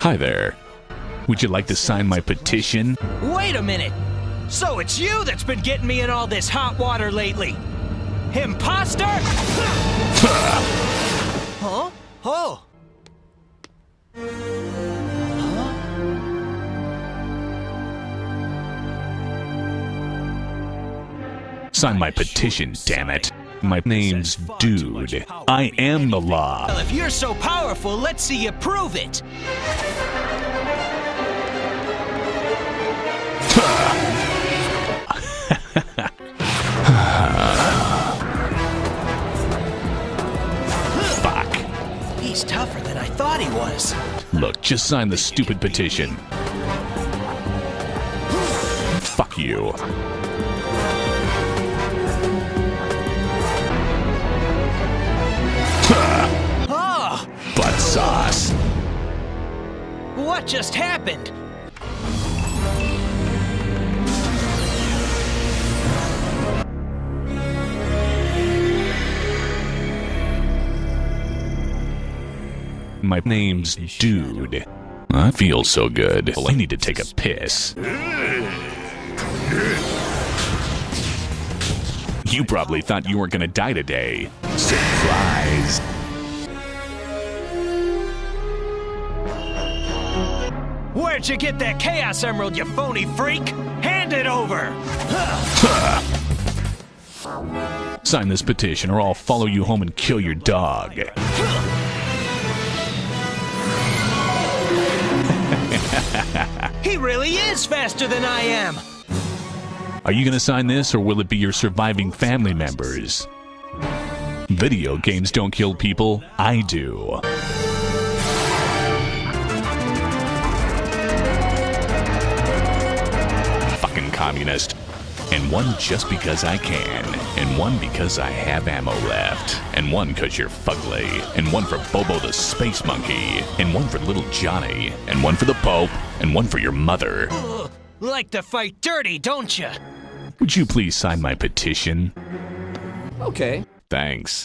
Hi there. Would you like to sign my petition? Wait a minute! So it's you that's been getting me in all this hot water lately? Imposter? Huh? Oh! Sign my petition, damn it. My name's Dude. I am the law. Well, if you're so powerful, let's see you prove it! Fuck. He's tougher than I thought he was. Look, just sign the stupid petition. Fuck you. Oh! Butt sauce. What just happened? My name's Dude. I feel so good. Well, I need to take a piss. You probably thought you weren't gonna die today. Surprise. Where'd you get that Chaos Emerald, you phony freak? Hand it over! Sign this petition or I'll follow you home and kill your dog. He really is faster than I am! Are you gonna sign this or will it be your surviving family members? Video games don't kill people, I do. Fucking communist. And one just because I can. And one because I have ammo left. And one because you're fugly. And one for Bobo the Space Monkey. And one for little Johnny. And one for the Pope. And one for your mother. Like to fight dirty, don't you? Would you please sign my petition? Okay. Thanks.